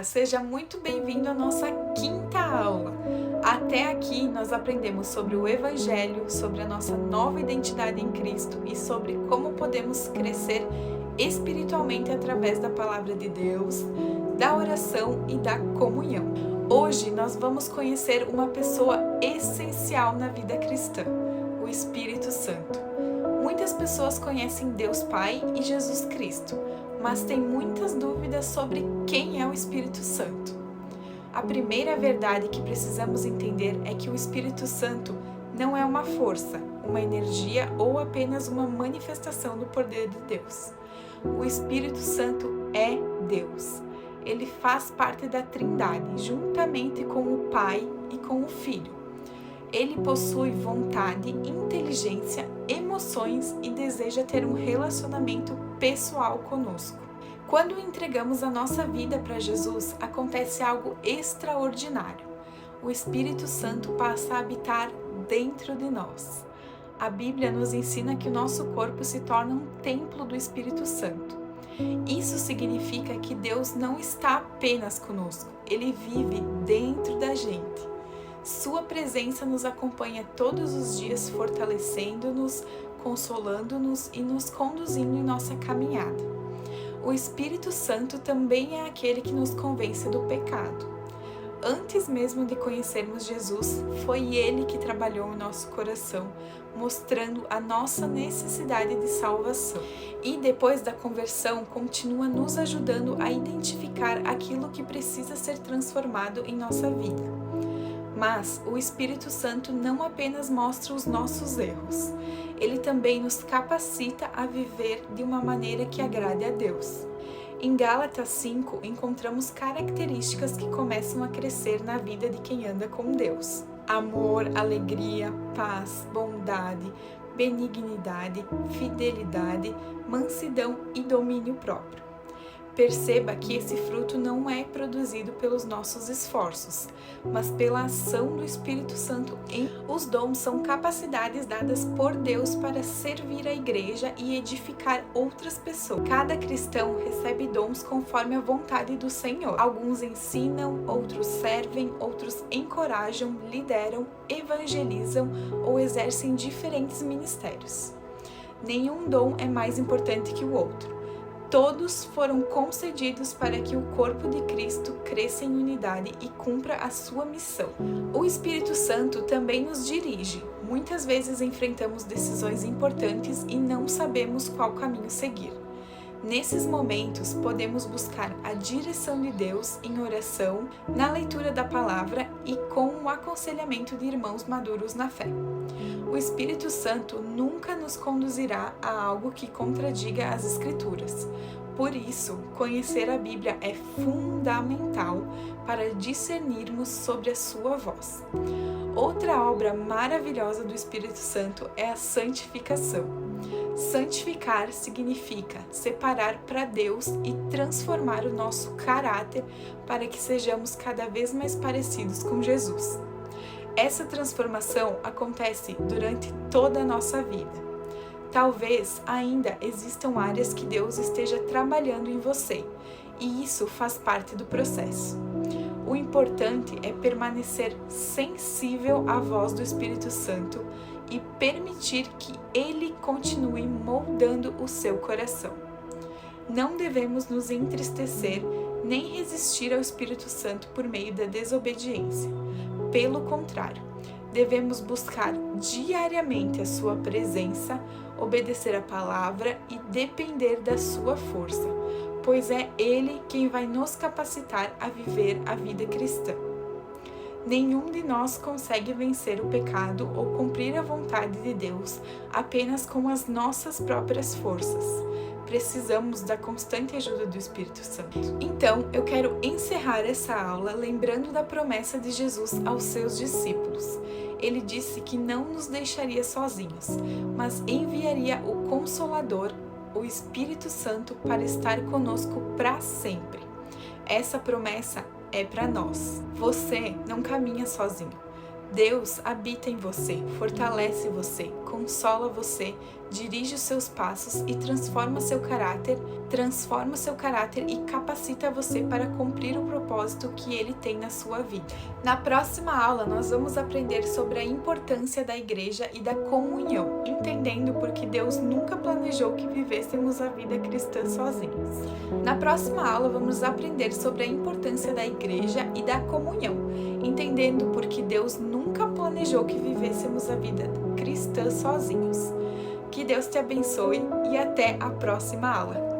seja muito bem-vindo à nossa quinta aula. Até aqui nós aprendemos sobre o Evangelho, sobre a nossa nova identidade em Cristo e sobre como podemos crescer espiritualmente através da Palavra de Deus, da oração e da comunhão. Hoje nós vamos conhecer uma pessoa essencial na vida cristã, o Espírito Santo. Muitas pessoas conhecem Deus Pai e Jesus Cristo, mas têm muitas dúvidas sobre quem é o Espírito Santo. A primeira verdade que precisamos entender é que o Espírito Santo não é uma força, uma energia ou apenas uma manifestação do poder de Deus. O Espírito Santo é Deus. Ele faz parte da Trindade, juntamente com o Pai e com o Filho. Ele possui vontade, inteligência, emoções e deseja ter um relacionamento pessoal conosco. Quando entregamos a nossa vida para Jesus, acontece algo extraordinário. O Espírito Santo passa a habitar dentro de nós. A Bíblia nos ensina que o nosso corpo se torna um templo do Espírito Santo. Isso significa que Deus não está apenas conosco, Ele vive dentro da gente. Sua presença nos acompanha todos os dias, fortalecendo-nos, consolando-nos e nos conduzindo em nossa caminhada. O Espírito Santo também é aquele que nos convence do pecado. Antes mesmo de conhecermos Jesus, foi Ele que trabalhou em nosso coração, mostrando a nossa necessidade de salvação. E depois da conversão, continua nos ajudando a identificar aquilo que precisa ser transformado em nossa vida. Mas o Espírito Santo não apenas mostra os nossos erros, ele também nos capacita a viver de uma maneira que agrade a Deus. Em Gálatas 5, encontramos características que começam a crescer na vida de quem anda com Deus: amor, alegria, paz, bondade, benignidade, fidelidade, mansidão e domínio próprio. Perceba que esse fruto não é produzido pelos nossos esforços, mas pela ação do Espírito Santo. Os dons são capacidades dadas por Deus para servir a igreja e edificar outras pessoas. Cada cristão recebe dons conforme a vontade do Senhor. Alguns ensinam, outros servem, outros encorajam, lideram, evangelizam ou exercem diferentes ministérios. Nenhum dom é mais importante que o outro. Todos foram concedidos para que o corpo de Cristo cresça em unidade e cumpra a sua missão. O Espírito Santo também nos dirige. Muitas vezes enfrentamos decisões importantes e não sabemos qual caminho seguir. Nesses momentos, podemos buscar a direção de Deus em oração, na leitura da palavra e com o aconselhamento de irmãos maduros na fé. O Espírito Santo nunca nos conduzirá a algo que contradiga as Escrituras. Por isso, conhecer a Bíblia é fundamental para discernirmos sobre a sua voz. Outra obra maravilhosa do Espírito Santo é a santificação. Santificar significa separar para Deus e transformar o nosso caráter para que sejamos cada vez mais parecidos com Jesus. Essa transformação acontece durante toda a nossa vida. Talvez ainda existam áreas que Deus esteja trabalhando em você, e isso faz parte do processo. O importante é permanecer sensível à voz do Espírito Santo e permitir que Ele continue moldando o seu coração. Não devemos nos entristecer nem resistir ao Espírito Santo por meio da desobediência. Pelo contrário, devemos buscar diariamente a sua presença, obedecer a palavra e depender da sua força, pois é Ele quem vai nos capacitar a viver a vida cristã. Nenhum de nós consegue vencer o pecado ou cumprir a vontade de Deus apenas com as nossas próprias forças. Precisamos da constante ajuda do Espírito Santo. Então, eu quero encerrar essa aula lembrando da promessa de Jesus aos seus discípulos. Ele disse que não nos deixaria sozinhos, mas enviaria o Consolador, o Espírito Santo, para estar conosco para sempre. Essa promessa é para nós. Você não caminha sozinho. Deus habita em você, fortalece você, consola você, dirige os seus passos e transforma seu caráter e capacita você para cumprir o propósito que Ele tem na sua vida. Na próxima aula, nós vamos aprender sobre a importância da igreja e da comunhão, entendendo porque Deus nunca planejou que vivêssemos a vida cristã sozinhos. Na próxima aula, vamos aprender sobre a importância da igreja e da comunhão, entendendo porque Deus nunca planejou que vivêssemos a vida cristã sozinhos. Que Deus te abençoe e até a próxima aula.